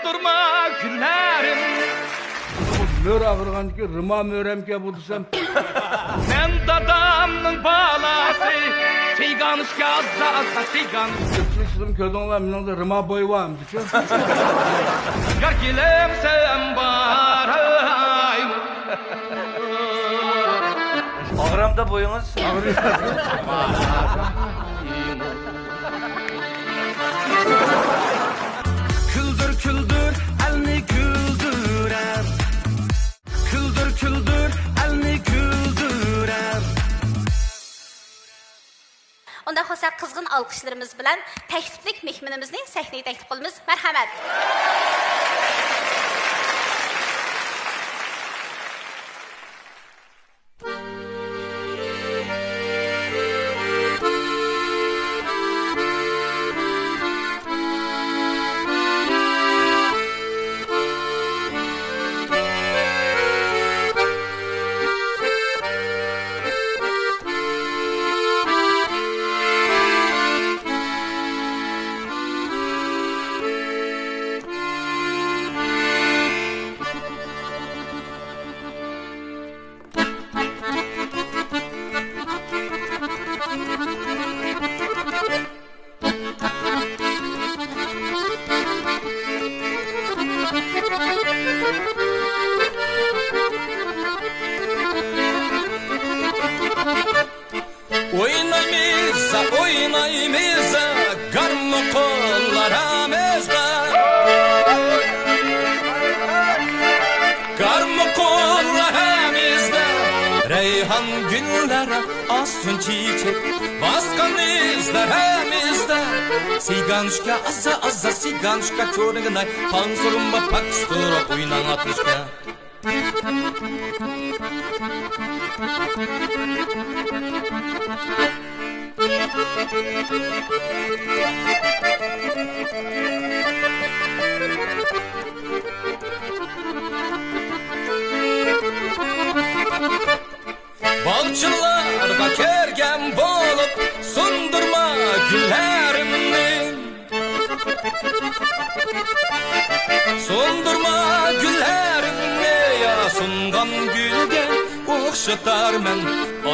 soldurma günlerim. Mör ağırgan ki rıma möremke bulsam. Sen dadamның balası, seyganışka azza seyganış. Çıksızım ködonlar minolda rıma boyvam düşün. Yar kelem sen baray. Ağramda boyunuz. Küldür küldür elni güldürer. Küldür küldür elni güldürer. Onda xo'sa qizg'in alqishlarimiz bilan takliflik mehmonimizni sahnaga taklif qilamiz. Marhamat. Oynayımız garmı kollarımızda. Garmı kollarımızda reyhan güllere asın çiçek baskan izlerimizde. Siganuşka azza siganuşka çorğunay pansurumba pakstura oynan atışka. Balçılarda kergen bolup sundurma güllerimni. Sundurma güllerimni ya sungan gülge okşatar men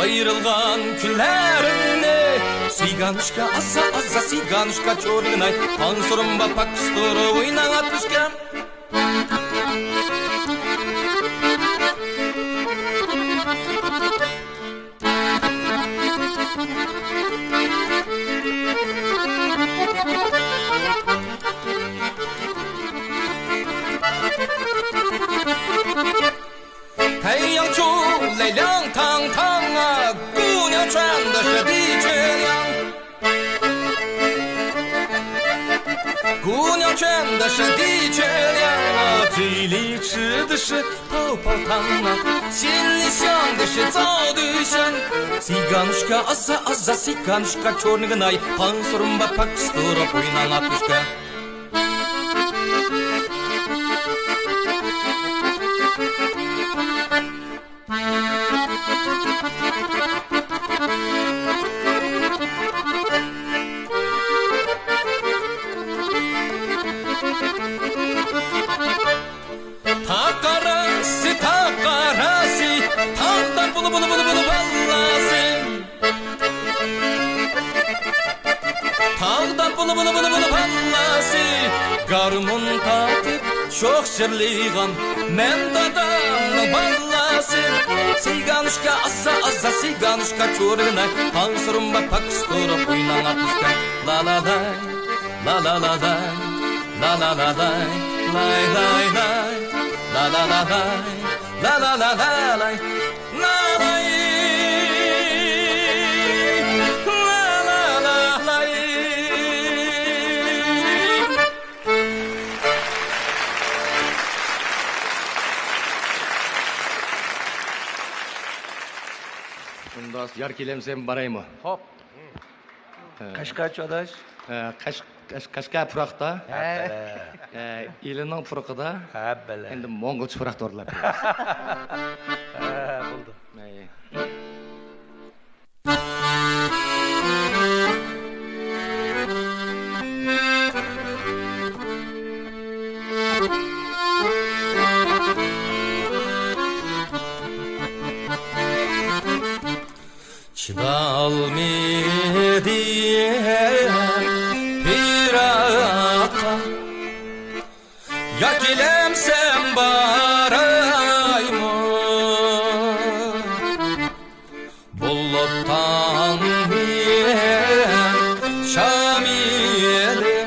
ayrılgan küllerimni. Siganuşka azza siganuşka çorğunay pansurumba pakstura oynan atışka.太阳出来亮堂堂啊，姑娘穿的是的确亮，姑娘穿的是的确亮啊，嘴里吃的是泡泡糖啊，心里想的是找对象。Siganuşka azza siganuşka çorğunay pansurumba pakstura oynan atışka. Takarası tağdan bulu ballası. Tağdan bulu ballası. Garmon tatıp çok şırlıygan men dadamның ballası. Siganuşka azza siganuşka çorğunay pansurumba pakstura oynan atışka. La la lay la la la lay la la la lay lay lay lay la la la lay la la la la lay la lay la la la lay. Bundan yar kelemsem barayım mı? Hop. Kaşkaç adaş. Kaşka pırakta. İlinin pırıqıda. Ha bele. Endi Mongolcha pırak doğrular. Buldu. yar kelemsem baraymo buluttan şamiyeli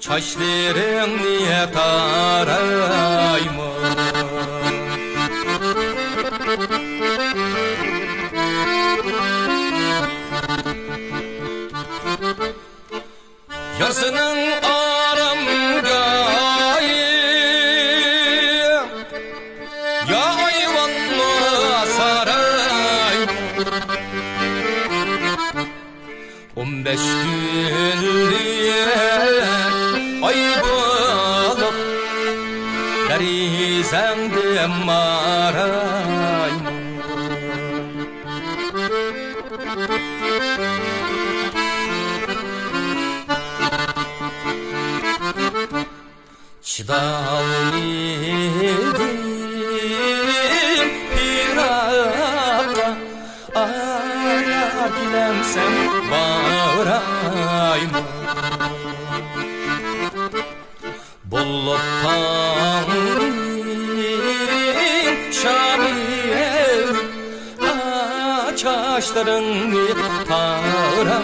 çaşların niye taraymo yarsının aramgayı ya ayvanlı saray 15 günlüğe ay bulup derizemde maray Çıdalıydım piraka Ayar dilemsem bağırayım Buluttan şamiyem Çaşlarını tarayım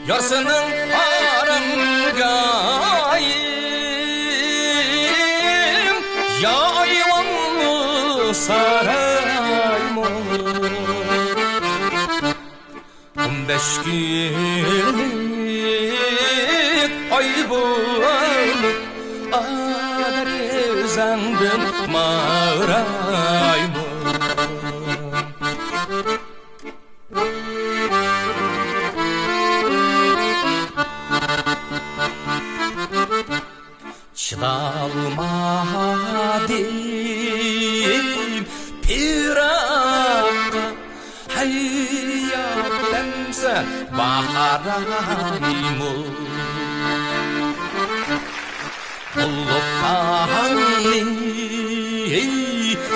Yarsının aramgayım Ya ayvanlı sarayım 15 günlük ay bulup Aderizemden mağarayım Çıdalmadım piraka Hayat lemsen baharayım Buluttanı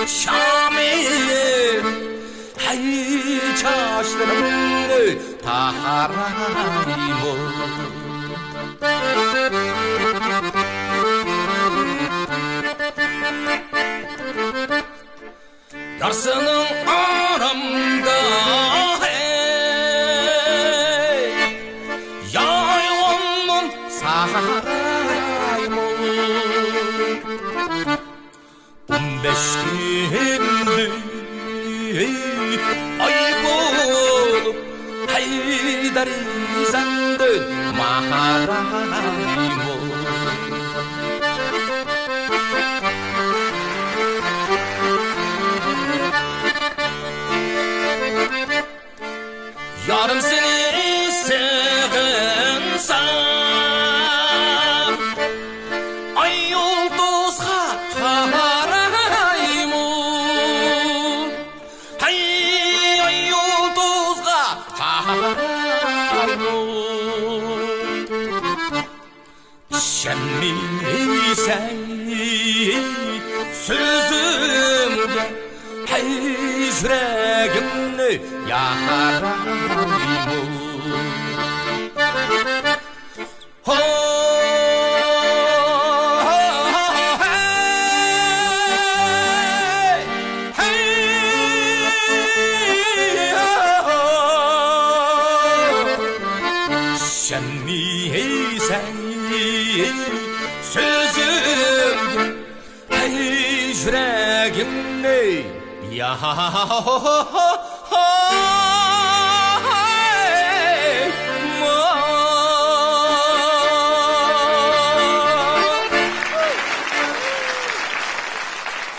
şamil Hay çaşlarımı taharayım Yarsının aramda hey Yayvanın sarayım 15 gündür ay bulup Haydarizemden maharayım Yarım seni sığınsam Ay yıldızga harayım Hay ay yıldızga harayım İşenmiysen sözümde Hey yüreğimni yarayım Ho Sen miysen sözümde Hey yüreğimni Ya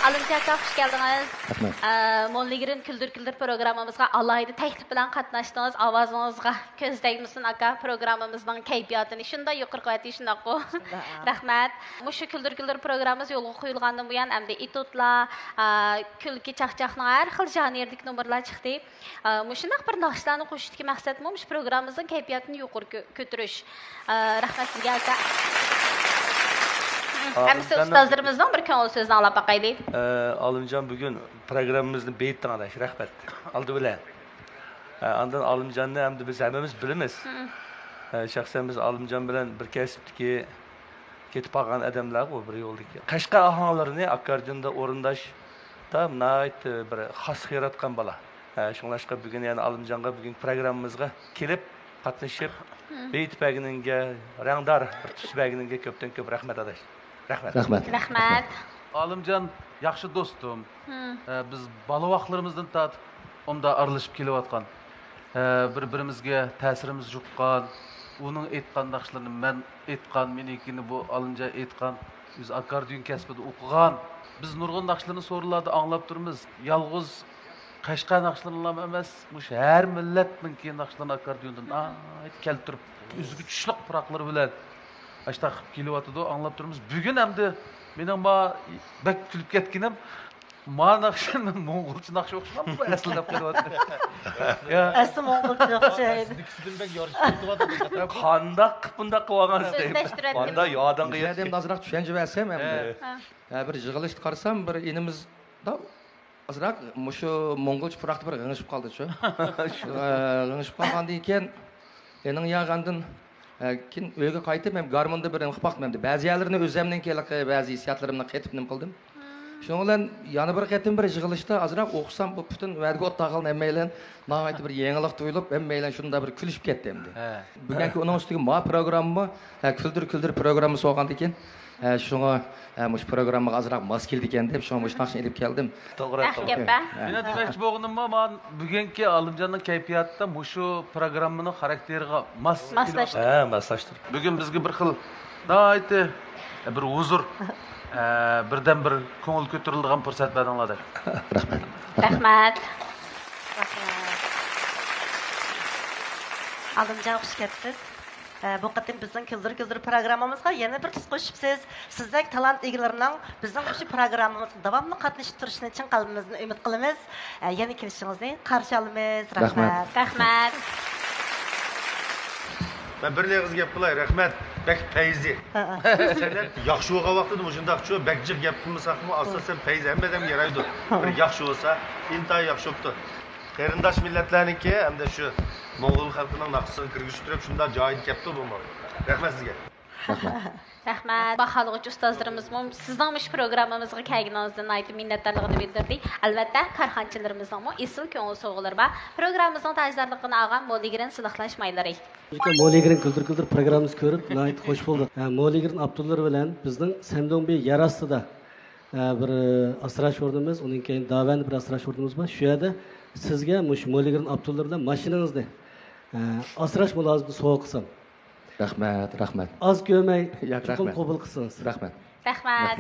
Alımcak'a hoş geldiniz. Monligirin Küldür Küldür programımızga alaydı teklif bilen katnaşdınız. Avazınızga köz değmesin aka programımızdan keyfiyatını şunda yukarı koyatı şunda ko. Rahmet. Muşu Küldür Küldür programımız yolu koyulgandan bu yan hem de itutla külki çaqçaqna her xil janrdik numaralar çıktı. Muşundaq bir naxışlarını qoşutki maqsad olmuş programımızın keyfiyatını yukarı götürüş. Rahmet sizga aka. Hamısı ustazlarımızdan bir köngül sözünü alap bakaylı. Alimcan bugün programımızın beyittin adaş, rahmet. Aldı bile. Andan Alimcan'ı hem de biz hemimiz bilimiz. Şahsen biz Alimcan bilen bir kesiptiki ketip algan adamlar bu bir yoldaki. Kaşka ahanlarını akardiyonda orundaş tam nait bir has yaratkan bala. Şunlaşka bugün yani Alimcan'a bugün programımızga kelip katlaşıp beyit bəgininge, rəngdar bir tüs bəgininge köpten köp rahmet adaş. Rahmet. Rahmat. Alimcan yaxşı dostum. Biz bala vaqtlarımızdan tatib onda aralashib kelayotgan. Bir-birimizga ta'sirimiz yuqqan. Uning aytgan naqshlarini men aytgan, menikini bu Alimja aytgan, biz akordeon kasbida o'qigan. Biz nurg'un naqshlarni so'rilarda anglab turmiz. Yolg'iz Qashqa naqshlarlar emas, mush har millatning keyin naqshlarni akordeondan keltirib, üzgüçlük pıraqları bilen aşta kelyapti, anglab turmiz. Bugun hamda mening bak kulib ketganim naqshni Mo'ng'ulcha naqsh o'qishman bu aslida qo'yapti. Asli Mo'ng'ulcha o'xshaydi. Qandaq qıpında qıvagansiz deyip. Qanda yodan Biz qıyıp. hem azırak düşünce versem hem de. Bir yığılışta qarsam bir inimiz da azırak şu Moğolca pıraqtı bir gıngışıp kaldı şu. Gıngışıp kalgandan keyin enin yağandın kin öyle qaytib hem garmonda bir ıqpaq memdi. Bazı yerlerini özlemden kelik bazı hissiyatlarımla qaytib nim qildim. Şoň bilen yana bir qatim bir yığılışta azırak oqsam bu bütün värge otaqal nemeylen nahayt bir yeňilik duyulup hemmeylen şunda bir külüşüp ketdi endi. Bugünkü onun üstüge ma programma küldür programma soğandı eken. Şoňa muş programma azırak mas keldi eken dep şoň muş naqşy elip keldim. To'g'ri. Meni demoqchi bo'lganim bugungi Alimjanning kayfiyatida mushu programmaning xarakteriga moslashdi. Maslashtirib. Bugun bizga bir xil nahayt bir huzur birden bir ko'ngil ko'tariladigan fursat berdinglar. Rahmat. Rahmat. Alimjon xush kelibsiz. Bu qatim bizning Küldür programmamızga yana bir tuz qo'shibsiz. Sizdek talant egalarining bizning shu programmamizga davomli qatnashib turishini chin qalbimizdan umid qilamiz. Yana kelishingizni qarshi olamiz. Rahmat. Rahmat. Ben bir ne kız gap qilay, rahmat. Bek peyzi. Sen yaxşı olgan vaqtida mushundaqçı bekcik gap qilmasaqmı, asosan peyzi hammadan yaraydi. Bir yaxşı olsa, intayi yaxşı oldu. Qarindosh millatlarniki hamda shu Moğol xalqining naqsini kirgiztirib shunda joyini kapdi bu. Rahmat sizga. Rahmat. Bahalıqçı ustazlarımız sizden müş programımızga kelganingizdan aytib minnatdorligini bildirdik. Albatta karxanchilarimizning esil ko'ngil so'g'ilari va programmamizning tajdorligini olgan Mo'ligirin silaqlashmaylari. Mo'ligirin Küldür programmamiz ko'rib, nayt xo'sh bo'ldik. Mo'ligirin Abdullar bilan bizning Sandonbey yer ostida bir asrash o'rnimiz, uning keyin Davand bir asrash o'rnimiz bor. Shu yerda sizga mush Mo'ligirin Abdullar bilan mashinangizni asrash mulozimni sovg'a qilsam. Rahmat. Az ko'may, Rahmat. chuqur qabul qilsangiz. Rahmat. Rahmat.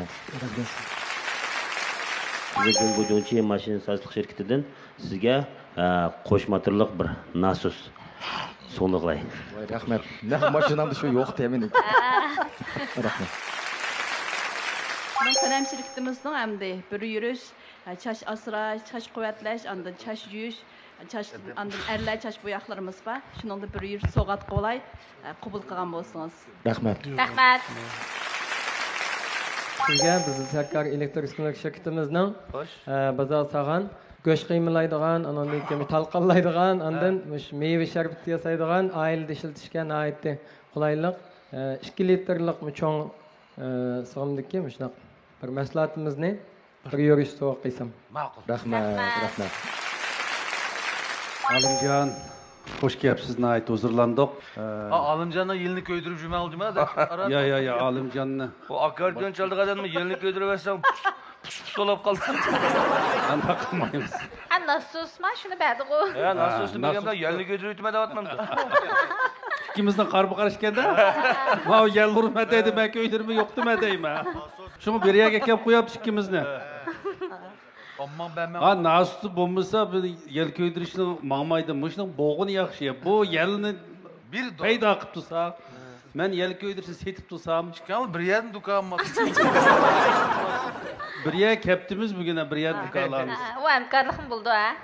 Bizim bu Jonchi mashina sozlik şirketidan sizga qo'shmatirliq bir nasus so'liqlay. Rahmat. Naq mashinamda shu yo'q temin. Rahmat. Bizim sanam şirketimizin hamda bir yürüyüş, çaş asraş, çaş kuvvetleş, andan çaş yüyüş, andan erler çaş boyaqlarımız var. Şunun da bir yürüyüş soğat kolay, qabul qilgan bo'lsangiz. Rahmat. Rahmat. Sizga bizni Sarkar elektr uskunalar shirkatimizning bozor sog'an go'sht qiymalaydigan, andan keyin talqonlaydigan, andan meva sharbati yasaydigan, oilada ishlatishga nihoyatda qulaylik 2 litrlik cho'ng sig'imdagi shunaq bir mahsulotimizni bir yurish so'q qilsam. Ma'qul. Rahmat. Alimjon, hoş gelipsiz, nayt huzurlandık. Alimjonning yelini köydürüp juma oldima da. Ya, Alimjonni. O akordeon çaldık adamı yelini köydürüversen pus olap kaldı. Anda qilmaymiz. Nasıl Osman şunu berdik o. Nasıl olsun ben yelini köydürüp etmedi atmamdı. İkimizden qarşı qarışkanda, "Vav, yel hurmat dedi, men köydürme yo'q dema deyman." Şunu bir yerga kelib qo'yapti ikkimizni. Nasusi bo'lmasa bir yel köydürishni maqmaydi. Mushning bo'g'ini yaxshi. Bu yelni bir paydo qilib tursa, men yel köydürishni setib tursam, bir yerni do'konmi? Bir yer keptimiz bugün bir yer do'konlarimiz. O hamkorligim bo'ldi ha.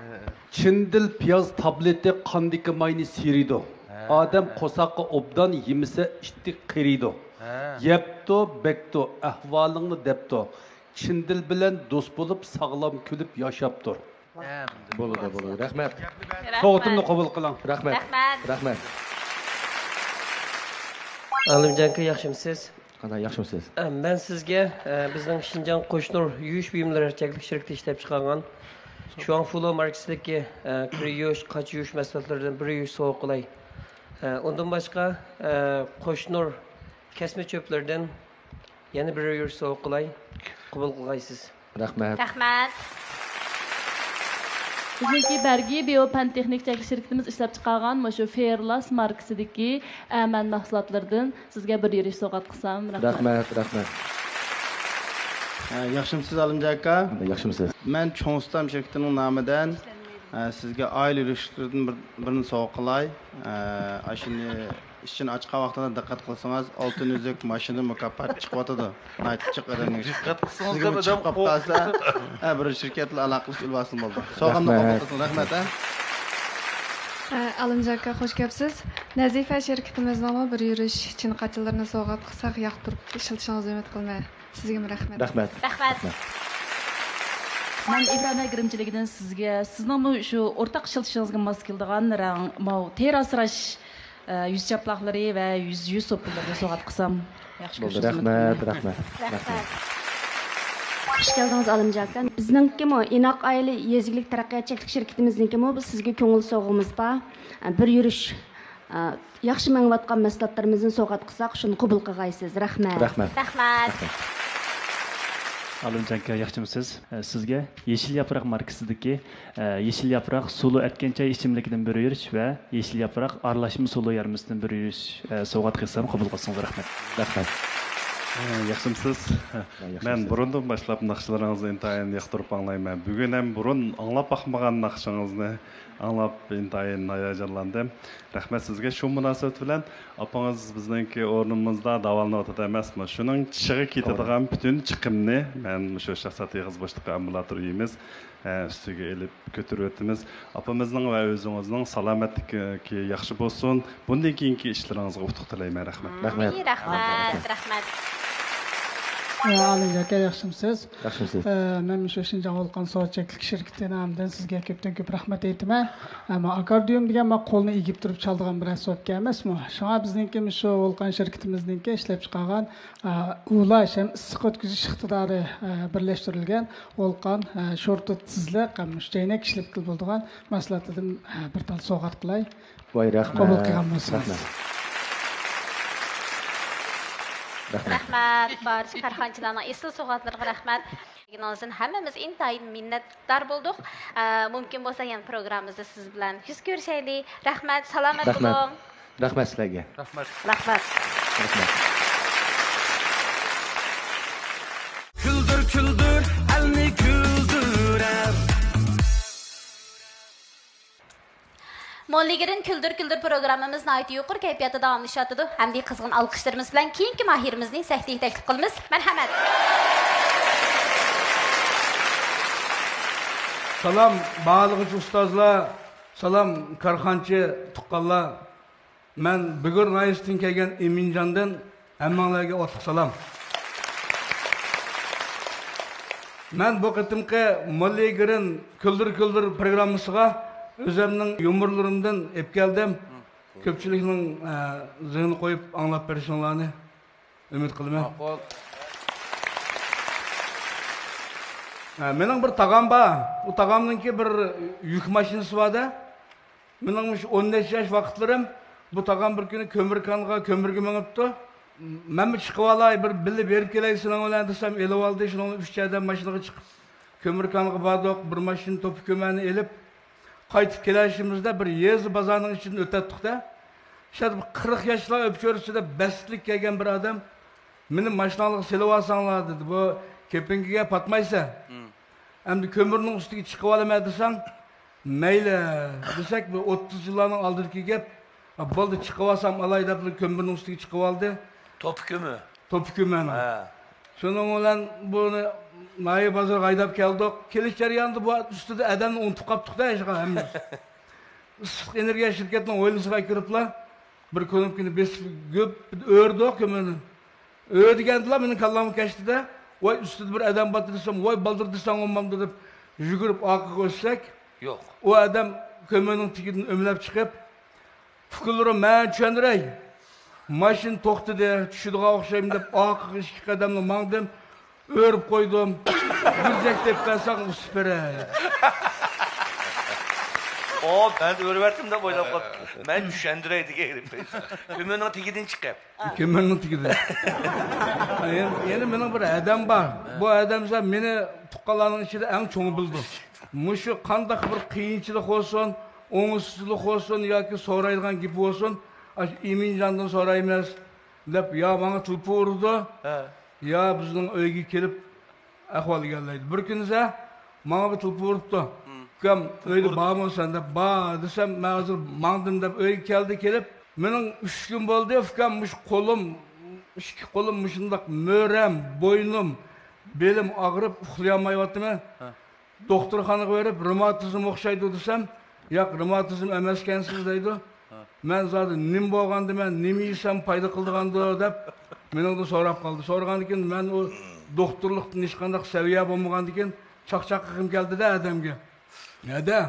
Çindil piyoz tableti qandiki mayni siriydi. Adam qo'saqqa obdan yemisa ishti qiriydi. Yepto, bekto, ahvalını depto. Çindil bilen dost bulup sağlam külüp yaşaptır. Bo'ladi. Rahmat. Soğutumni qabul qiling. Rahmat. Rahmat. Alimjon aka, yaxshimisiz? Qanday yaxshimisiz? Men sizga bizning Shinjon Qo'shnur yuvish buyumlari harchaklik shirkati ishlab chiqargan Chuang Fulo markasidagi kir yuvish, qoch yuvish mahsulotlaridan bir yuvish sovg'a qilay. Undan boshqa Qo'shnur kesma cho'plardan yana bir yuvish sovg'a qilay. Qabul qilgaysiz. Rahmat. Rahmat. Bizniki Bergi Biopan Texnik şirketimiz ishlab chiqargan shu Fairlas markasidagi aman mahsulotlardan sizga bir yurish sovg'at qilsam. Rahmat. Yaxshimisiz Alimjon aka? Yaxshimisiz. Men Chongstam shirkatining nomidan sizga oila yurishlardan birini sovg'a qilay. Ashuni ishini ochgan vaqtida diqqat qilsangiz oltin uzuk mashina mukofot chiqyotidi. Chiqaring. Diqqat qilsangiz Sizga chiqib qolsa, bir shirkat bilan aloqa qilib ilvasin bo'ldi. Sog'amni qabul qilsin. Rahmat. Alimjon aka, xush kelibsiz. Nazifa shirkatimizning bir yurish chinqachilarini sovg'a qilsak, yoqtirib ishlatishingizni umid qilmay. Sizga rahmat. Rahmat. Men Ibrohim Agrimchiligidan sizning shu o'rtaq ishlatishingizga mos keladigan rang ter asrash yuz chaplaqlari va yuz so'pillarga sovg'at qilsam yaxshi bo'ladi. Rahmat. Xush geldiniz Alimjon aka. Bizningki Inoq oila yezgilik taraqqiyotchilik shirkatimizniki sizga ko'ngil sovg'amiz bor. Bir yurish yaxshi mangvatgan mahsulotlarimizni sovg'at qilsak, shuni qabul qilgaysiz. Rahmat. Alimjon aka, yaxshimisiz? Sizga Yeşil Yaprak markasidagi Yeşil Yaprak sulu etken çay ichimligidan bir yurish va Yeşil Yaprak aralashma sulu yarmisidan bir yurish sovg'at qilsam qabul qilsangiz rahmat. Yaxshimisiz? Men burundan boshlab naqshlaringizni intayin yoqtirib anglayman. Bugun ham burun anglab baxmagan naqshingizni anglab intayin hayajonlandim. Rahmat sizga. Shu munosabat bilan opangiz bizningki o'rnimizda davolanayotdi emasmi? Shuning chig'i ketadigan butun chiqimni men shu shaxsat yig'iz boshliqi ambulator uyimiz üstüge elip götürüp ötimiz. Apamızның ve özünüzдің salametlik yaxşı bolsun. Bundan keyinki işlerinizge utuq tilayman. Rahmat. Rahmat. Alimjon aka, yaxshimisiz? Yaxshimisiz. Men shu Shinjon Volqon soatchaklik shirkati nomidan sizga ko'p rahmat aytaman. Ammo akordeon degan qo'lni egib turib chaldigan bir asbobga emasmi? Shunga bizningki shu Volqon shirkatimizningki ishlab chiqargan ulash ham issiq o'tkazish iqtidori birlashtirilgan Volqon shortut tizliq ham chaynak ishlab bo'ladigan mahsulotlardan bir tal sovg'at qilay. Voy rahmat. Qabul qilgan bo'lsangiz. Rahmat. Barcha karxonchilarning esil sovg'atlarga rahmat. Nozin hammamiz intayin minnatdor bo'ldik. Mumkin bo'lsa ham programmamizda siz bilan yuz ko'rishaylik. Rahmat, salomat bo'ling. Rahmat sizlarga. Rahmat. Küldür, elni küldürem. Molligirin Küldür programmamız nayeti yuqur kayfiyatda davomlashyapti. Hamda qizg'in alqishlarimiz bilan keyingi mahirimizning sahtiga taklif qilamiz. Marhamat. Salam bağlıqçı ustozlar, salam karxanchi tuqqanlar. Men bugun Rayisdan kelgan Eminjondan hammanglarga o'tliq salam. Men bu qitimqi Molligirin Küldür programmasiga o'zimning yumurlarimdan ep keldim. Ko'pchilikning zihni qo'yib anglab berishinglarni umid qilaman. Mening bir tag'am bor. U tag'amninki bir yuk mashinasi bor-da. Mening 14 yosh vaqtlarim bu tag'am bir kuni ko'mirga minibdi. Men chiqib olay, bir bilib berib kelay sizlar bilan desam, elib oldi. Shuni 3 joydan mashinaga chiqib ko'mirga bordik, bir mashina to'pi ko'mani elib qaytib kelishimizda bir yezi bozorning ichidan o'tdik-da. Shad 40 yoshlar o'pcho'risida baslik kelgan bir odam meni mashinaga selib olsanglar dedi. Bu kepingiga patmaysa. Endi ko'mirning ustiga chiqib olaman desang, mayli desak bu 30 yillarning oldidagi gap. Bo'ldi chiqib olsam olay deb ko'mirning ustiga chiqib oldi. To'pi ko'mi. Shuning bilan buni Nayi bozorga haydab keldik. Kelish jarayonida bu ustida adamni unutib qoldik-da, hammamiz. Issiq energiya shirkatining o'yinisiga kiriblar. Bir ko'nikni besib o'rdik ko'mini. Ödegendiler benim kallamı geçti de. Vay üstüde bir adam batırırsam, vay baldırdırsam olmamdı deyip yugurip akı koşsak. Yok. O adam kömenin tikidini ömlep çıkıp Fıkılırım ben çöndürey. Maşin toxtu de, düşüdüğe okşayım deyip akı iki kadamla mangdım. Örüp koydum. Güzek deyip ben sakın süpere. O ben örüverdim de boylap kaldım. Ben düşendireydi gelip. Kömenin tikidin çıkıp. Kömenin tikidin. Yani benim bir adam var. Bu adam ise beni tukkalanın içinde en çoğu bildi. Muşu kandak bir kıyınçılık olsun, oңuşsuzluk olsun, yoki so'raydigan gap olsun, Eminjondan so'raymiz deb ya bana tulpi urdi, ya bizning uyga kelib ahvol egallaydi. Bir kun esa menga bir tulpi uribdi. Ukam uyda bormisan deb, "Bor" desam, "Men hozir mangdim" deb uyga kelib, mening 3 kun bo'ldi, ukam mush qo'lim, ikki qo'lim mushundaq mo'ram, bo'ynim, belim og'rib, uxlayolmayapman. Doktorxonaga berib, revmatizm o'xshaydi desam, "Yo'q, revmatizm emas ekansiz" deydi. Men zaten nim bo'lganda, men nima yesam foyda qildigandi deb mendan so'rab qoldi. So'ragandan keyin men o doktorlikdan hech qanday saviya bo'lmagandan keyin chaqchaq qilib keldi-da odamga. Neda?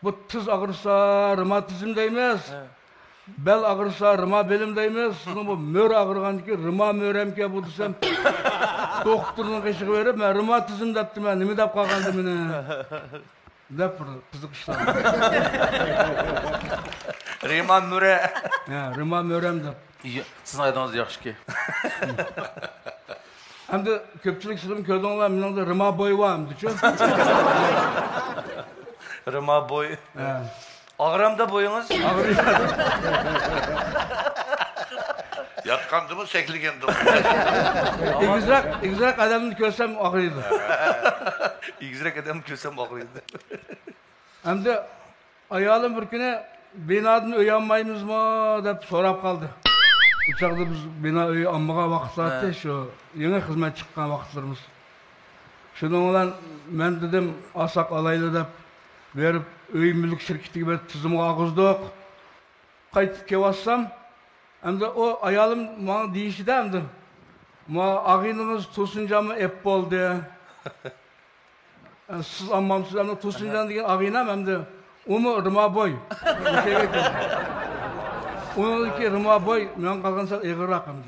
Bu tiz og'risa revmatizm deymiz. Bel og'risa rima belim deymiz. Bu mo'r og'rigandan keyin rima mo'ramga bu desam, doktorning qishig'i berib, men revmatizm debdi, men nima deb qolgandim meni. Deb bir qiziq ishlar. Rima mo'ra. Ha, rima mo'ram deb. Sizning aytganingiz yaxshiki. Hamda ko'pchilik sizlarni ko'rdinglar, meningda rima bo'y bor hamda-chu. Rima bo'y. Ağıramda boyunuz? Ağrıyor. Yatkandı mı, sekligendi mi? İgizrak adamını görsem ağrıyordu. İgizrak adamını görsem ağrıyordu. Hem de ayağım bir güne binadan uyanmayımız mı deyip sorap kaldı. Uçakta biz bina anmağa vakitlattı, şu yeni hizmet çıkan vakitlerimiz. Şunun olan ben dedim asak alaylı deyip verip öy mülk şirketiga bir tizimga og'izdik. Qaytib kelvassam, endi o ayolım bana deyishdi endi. Ma ag'inimiz To'sinjonmi ep bo'ldi. Siz ammamsiz endi To'sinjon degan ag'inam endi umi Rimoboy. Uniki Rimoboy men qolgan sal eg'irroq endi.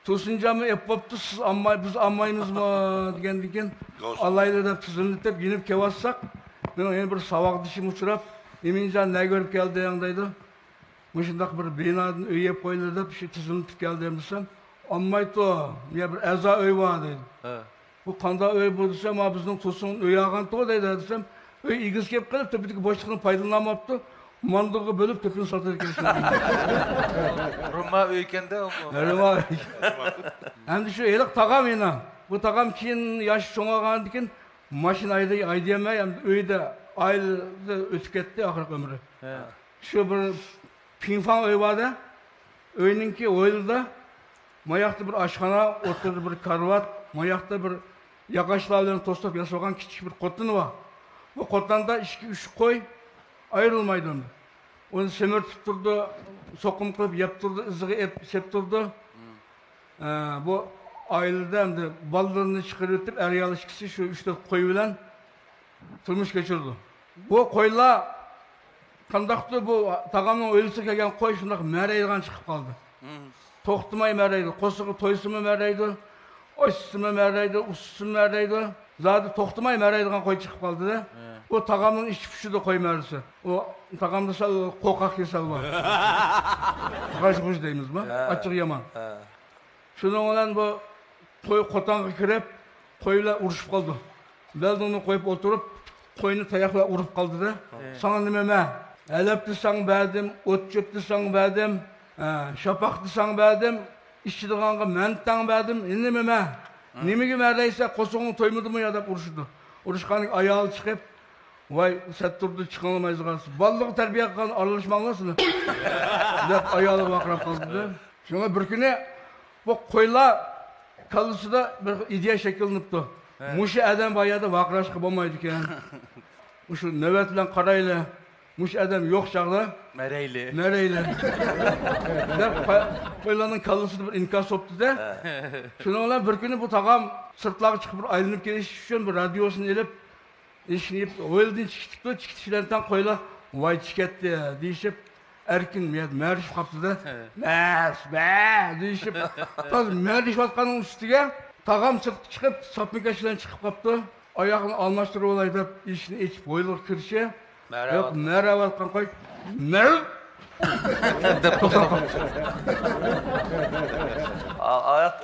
To'sinjonmi ep bo'pti, siz biz ammaymizmi degandan keyin Allaylar deb tizimlitib yenib kelvatsak, ben yeni bir savak dişim uçurap, Eminjon ne görüp geldiğin deydi. Muşundak bir binadan öye koyulur da bir şey tizimlik geldiğim desem, ammaydı o, ya bir eza öy var deydi. Bu kanda öy bu desem, ama bizden Tosun'un öy ağantı o deydi desem, öy igiz kep kalıp tepedeki boşluğunu faydalanamaptı, mandığı bölüp tepini satırken. Roma öyken de o mu? Roma öyken. Hem de şu elik tağam yine. Bu tağam kiyin yaş çoğağan dikin, maşin aydiyemey, hem öyde ayda ötüp ketdi ahırk ömrü. Şu bir pinfan öy vardı, öyninki oyulda, mayakta bir aşkhana, oturdu bir karvat, mayakta bir yakaşlarla tostop yasoğan küçük bir kotunu var. Bu kotlanda 2-3 koy ayrılmaydı onu. Onu semir tutturdu, sokum kılıp yaptırdı, ızığı sep durdu. Bu ailede hem de ballarını çıkarıp eriyalışkisi şu 3-4 koy bilen turmuş geçirdi. Bu koyla kandaktı bu tağamın ölüsü kelgen koy şundak məreyilgan çıkıp kaldı. Toxtumay məreydi, kosuğu toysumu məreydi, oşsumu məreydi, ussumu məreydi. Zaten toxtumay məreyilgan koy çıkıp kaldı da. O tağamın iç püşü de koy mərisi. O tağamda sal kokak yesal var. Kaç kuş deyimiz mi? Açık yaman. Şunun olan bu koy kotanğa kirip, koyla uruşup kaldı. Beldonu koyup oturup, koyunu tayakla urup kaldı da. Sana nimeme? Elepti sang verdim, ot çöptü sang verdim, şapaktı sang verdim, işçidiğanға mentten verdim, nimeme? Nimegi merdeyse kosuğunu toymadı mı ya da uruşudu. Uruşkanlık ayağı çıkıp, vay set durdu çıkanamayız kalsın. Ballığı terbiye kılan aralışmağınlasın. Dep ayağı bakrap kaldı da. Şuna bir güne bu koyla kalısı da bir ideya şekillenipti. Muşu adam bayağı da vakraşkı olmaydı iken. Şu nöbet bilen karayla muş adam yok çağda. Nereyli? Koylanın kalısını bir inkas soptu da. Şununla bir günü bu tağam sırtlağı çıkıp bir ayrılıp geliş için bir radyosunu elip işinip oyldan çıktı çıkışlarından koyla vay çıketti deyişip erkin mərdiş kaptı da deyişip mərdiş vatkanın üstüge tağam çıkıp sapmikaşıdan çıkıp kaptı ayağını almaştırı olaydı işini içip oylar kırışı yok merhaba vatkan koy merhaba ayak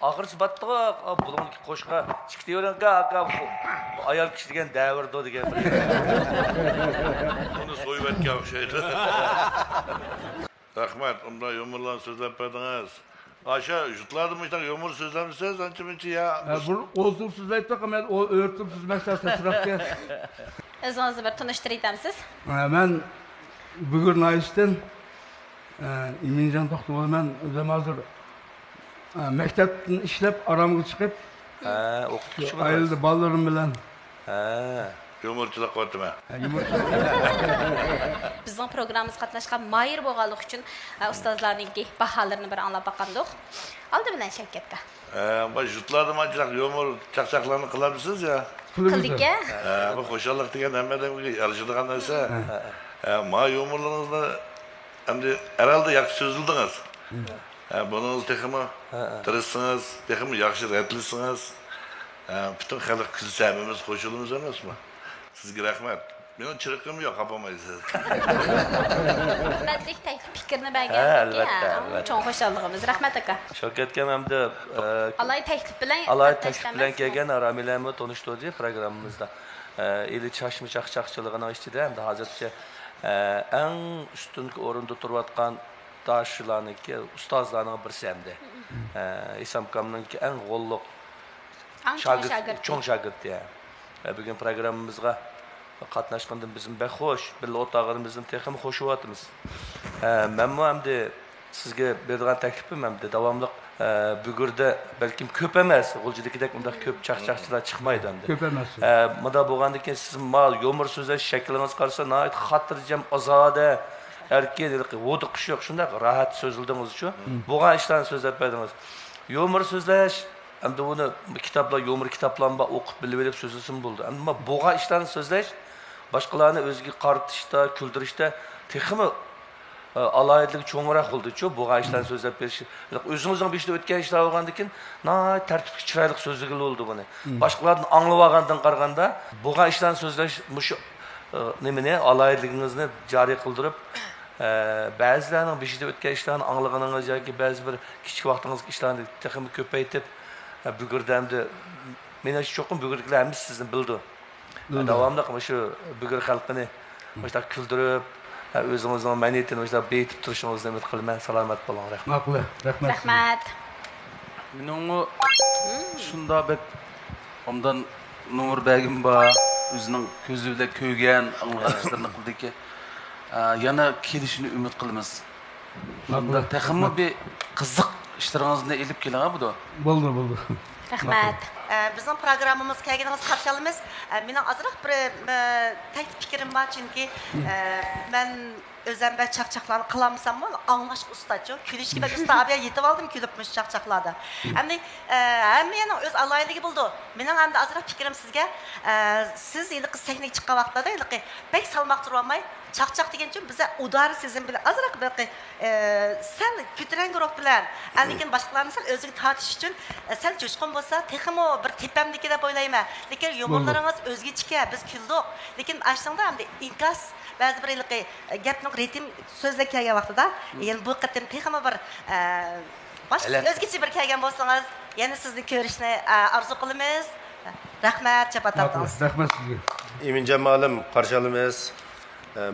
ahır battı bulun koşka çıktı ölen ayal kişigen devirdi degen Onu soyup etken şeydi. Rahmet, onda yumurlan sözlep verdiniz. Aşağı jutladım işte yumur sözlemişsiniz ançı ya. Bu ozur sözleyip ama o örtüm süzmekten seçirapken. Özünüzü bir tanıştırayım siz. Ben bugün ayıştın İmincan Toxtuğlu ben özüm hazır mektepten işlep aramı çıkıp ayrıldı ballarım bilen. Yumurçuluk koydum ha. Bizning programımız qatnaşqan mayır bo'lganligi uchun ustozlarning baholarını bir anlab baqandik. Aldı bilan Shavkatga. Bu jutladım acırak yumur çakçaklarını kılamışsınız ya. Qildik ya. Bu xo'shallik degan hammadan yarışadigan narsa. Ma yumurlarınızda endi herhalde yaxshi so'zildingiz. Bununuz texmi tirishsiniz, texmi yaxshi retlisiniz. Bütün xalq kuzsamimiz qo'shilimiz emasmi? Sizga rahmat. Mening chiriqim yo'q, qapamaysiz. Hurmatli fikrni berganingizga cho'ng xo'shalligimiz. Rahmat aka. Shavkatga hamda Alay taklif bilan kelgan Ramilamu tanıştırdı programımızda. Eli çaşmı çaqçaqçılığına içinde hem de hozircha en üstünlük o'rinda turayotgan daşlarniki ustozlarning birisi hamda. İsamkamningki en qo'lliq cho'ng shogird ya. Bugün programımızga qatnaşqandan bizim bek xo'sh, birga o'rtog'imizning texmi xo'shyapmiz. Men hamda sizga bergan taklifim hamda davomli bugürde belki köp emas, G'uljidagidek undaq köp chaqchaqchilar chiqmaydi endi. Köp emas. Mada bo'lgandan keyin siz mal yomur so'zlash shaklingiz qarasa, nihoyat xotirjam, ozoda, erkinlik, vodiqish yo'q, shunday rahat so'zildingiz uchun bo'lgan ishlarni so'zlab berdingiz. Yomur so'zlash endi uni kitoblar, yomur kitoblarni o'qib bilib olib so'zlasim bo'ldi. Ammo bo'lgan ishlarni so'zlash boshqalarni o'ziga qaritishda, kuldirishda texmi alayidlik cho'ngroq bo'ldi-ku, bo'lgan ishlarni so'zlab berish. O'zingizning beshida o'tgan ishlar bo'lgandan keyin, tartibli chiroyli so'zligi bo'ldi buni. Boshqalardan anglab olgandan qaraganda, bo'lgan ishlarni so'zlash mushu nimani alayidligingizni joriy qildirib, ba'zilarning beshida o'tgan ishlarni anglaganingiz yoki ba'zi bir kichik vaqtingizga ishlarni texmi ko'paytib, bugurdamda meni cho'qim bugurliklarimiz sizni bildi. Davomli shu bugur xalqini o'sha kuldirib o'zingizning ma'niyatini o'sha betib turishingizni umid qilaman. Salomat bo'ling. Rahmat. Rahmat. Mening shunda bet ondan Nur Begim bor, o'zining ko'zida ko'rgan anglashlarni qildiki, yana kelishini umid qilamiz. Bunda taxmi bir qiziq ishlaringizni elib keling bu da. Bo'ldi. Rahmat. Bizim programımız kelganingizga qarshi olamiz. Mening azroq bir taklif fikrim bor, chunki men o'zim bir chaqchaqlarni qilamsam, anglash ustachu, kulishga bir usta abiya yetib oldim, kulibmish chaqchaqlarda. Endi hammaning o'z aloyligi bo'ldi. Mening endi azroq fikrim sizga, siz endi qiz sahnaga chiqqan vaqtda endi bek salmoq turib olmay, chaqchaq degan uchun biza udari sezim bilan azroq bir sal ko'taran guruh bilan, lekin boshqalarni sal o'ziga tortish uchun sal jo'shqin bo'lsa, texmo bir tepamniki deb o'ylayman. Lekin yumorlaringiz o'zgacha, biz kuldik. Lekin aslında endi inkas ba'zi bir gapning ritim so'zlab kelgan vaqtida, yana bu qatim texmo bir boshqa o'zgacha bir kelgan bo'lsangiz, yana sizni ko'rishni arzu qilamiz. Rahmat, chapatatamiz. Rahmat sizga. Eminjon ma'lum qarshi olamiz.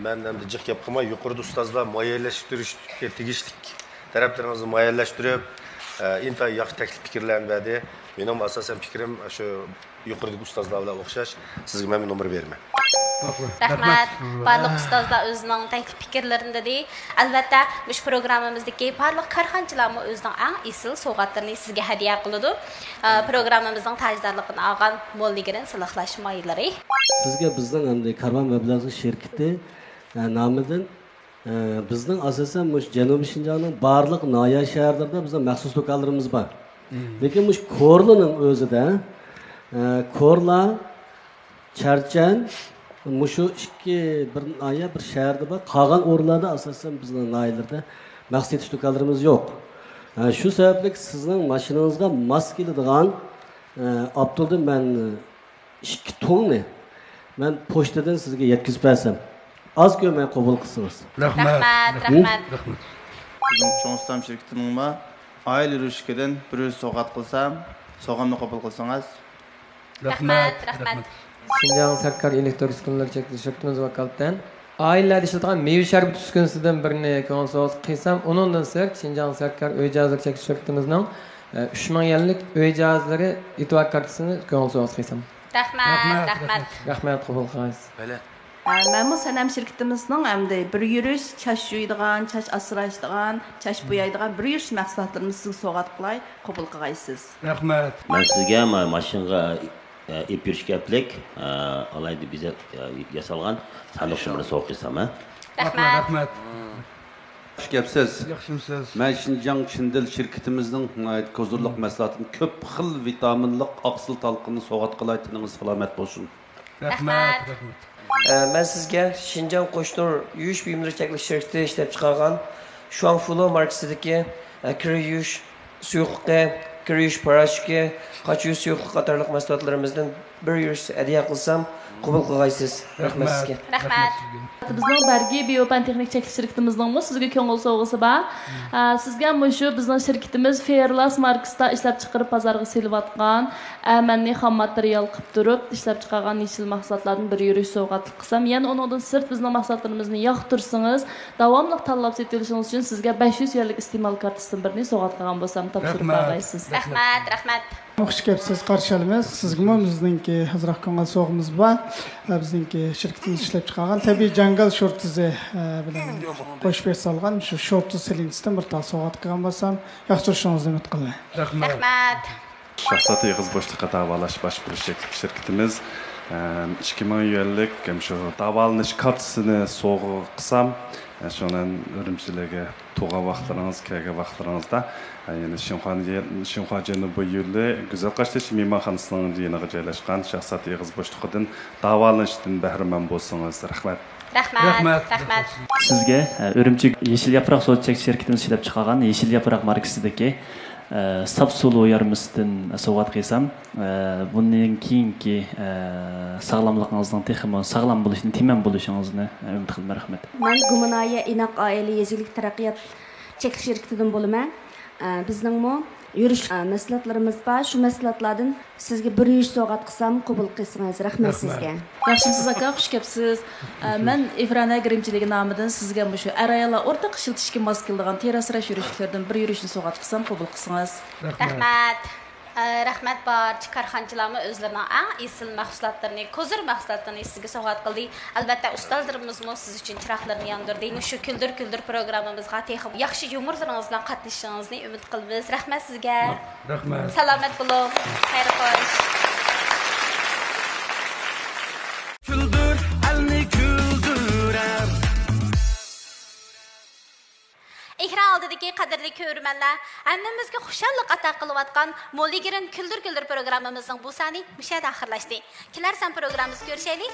Men endi jiq gap qilmay, yuqorida ustozlar muayyanlashtirishga tegishli taraflarimizni muayyanlashtirib, intayin yaxshi taklif fikrlarni berdi. Mening asosan fikrim shu yuqoridagi ustozlar bilan o'xshash. Sizga men nomer berman. Rahmat. Barliq ustozlar o'zining taklif fikrlarini dedi. Albatta, bu programmamizdagi barliq korxonchilarmi o'zining eng esil sovg'atlarini sizga hadiya qiladi. Programmamizning tajdorligini olgan Molligirin silaqlash maylari. Sizga bizning endi Karvon mablag' shirkati namıdan bizning asosan mush Janubiy Shinjongning barliq noya shaharlarida bizning maxsus do'konlarimiz bor. Lekin mush Korlaning o'zida Korla, Charchan mushu ikki bir noya bir shaharda bor. Qolgan o'rinlarda asosan bizning noyalarda maxsus yetish do'konlarimiz yo'q. Shu sababli sizning mashinangizga mos keladigan Abdulda men 2 tonni men pochtadan sizga yetkazib bersam, az ko'may qabul qilsangiz. Rahmat. Bizning Cho'ngstam shirkatining oila yurishkidan bir so'g'at qilsam, so'g'amni qabul qilsangiz. Rahmat. Şinjan Sarkar elektr uskunalar cheklanish shirkatimiz vakolatidan oilalarda ishlatilgan meva sharbati uskunasidan birini ko'ngil so'z qilsam, undan sirt Şinjan Sarkar uy jihozlari cheklanish shirkatimizning 3000 yillik uy jihozlari itoat kartasini ko'ngil so'z qilsam. Rahmat qabul qilasiz. Mənim sənəm şirkətimizin əmdə bir yürüş, çaş yuyduğan, çaş asırayışdığan, çaş boyaydıgan bir yürüş məhsullarımızı sizə soğat qılay, qəbul qılğaysınız. Rahmat. Mən sizə maşınğa ip yürüşkəplik alaydı bizə yasalğan sandıqçımını soğuqsam. Rahmat. Hoş gəpsiz. Yaxşımısınız. Mən Şinjan Çindil şirketimizin kozurluq məhsullatının köp xil vitaminlik aqsil talqını soğat qılay, tininiz salamat bolsun. Rahmat. Ben sizge Şinjan Qoşnur yuyuş buyumları çekiliş şirketi işlep çıkargan Shuang Fulo markasidagi kir yuyuş suyuqlıqı, kir yuyuş paraşiki, qaç yuyuş suyuqlıq qatarlıq mahsulotlarimizdan bir yuyuş hediye qilsam qabul qilg'aysiz. Rahmat sizga. Rahmat. Bizning Bargi Biopan texnik çekiliş şirketimizning sizga ko'ngil so'g'isi bor. Sizga mushu bizning şirketimiz Fairlas markasida ishlab chiqarib bozorga selayotgan amanni xam material qilib turib ishlab chiqargan yechil mahsulotlardan bir yurish sovg'atlik qilsam, yana undan sirt bizning mahsulotlarimizni yoqtirsangiz, davomli tanlab sotilishingiz uchun sizga 500 yillik iste'mol kartasidan birini sovg'at qilgan bo'lsam topshirib qo'yasiz. Rahmat. Xush kelibsiz, qarshi olamiz. Sizga bizningki hazroq ko'ngil so'g'imiz bor. Bizningki shirkatimiz ishlab chiqargan tabiiy jangal shortizi bilan qo'shib bersalgan shu shortiz silinchdan bir tal so'g'at qilgan bo'lsam, yaxshi turishingizni umid qilaman. Rahmat. Şahsat yığız boşluqa davalash baş bir şirketimiz 2000 yillik şu davalanish kartasini so'g'i qilsam, şundan Ürümchilarga to'g'a vaqtlaringiz, kelgan vaqtlaringizda yani Şinxua Janubiy yo'li Güzel Qashtish mehmonxonasining yeniga joylashgan Şahsat yığız boşluqidan davolanishdan bahramand bo'lsangiz, rahmat. Rahmat. Sizga Ürümchi Yeşil Yaprak so'z chekish şirketimiz ishlab chiqargan Yeşil Yaprak markasidagi sap sulu yarımızdan soğat qilsam, bundan keyingi sağlamlığınızdan texmo sağlam bo'lishini, teman bo'lishingizni umid qilaman. Rahmat. Men Gumanaya Inaq oila yezilik taraqqiyot chekish shirkatidan bo'laman. Bizningmi yurish mahsulotlarimiz bor. Shu mahsulotlardan sizga bir yurish so'g'at qilsam, qabul qilsangiz rahmat sizga. Yaxshimisiz aka, xush kelibsiz. Men Ifrana Grimchiligi nomidan sizga shu arayala o'rtaq ishlatishga mos keladigan terasrash yurishlardan bir yurishni so'g'at qilsam, qabul qilsangiz. Rahmat. Rahmat barcha korxonchilarimiz o'zlarining eng esil mahsulotlarini, kozir mahsulotlarini sizga sovg'at qildi. Albatta ustozlarimiz siz uchun chiroqlarni yondirdi. Shu kuldir programmamizga texib yaxshi yumorlaringiz bilan qatnashishingizni umid qilamiz. Rahmat sizga. Rahmat. Salomat bo'ling. Xayr qo'sh. Kuldir, alni kuldirar. Ekran oldidagi qadrli ko'rmanlar, hammamizga xushallik ato qilayotgan Mo'ligirin kuldir programmamizning bu soni mushada oxirlashdi. Kelar san programmamizni ko'rishaylik.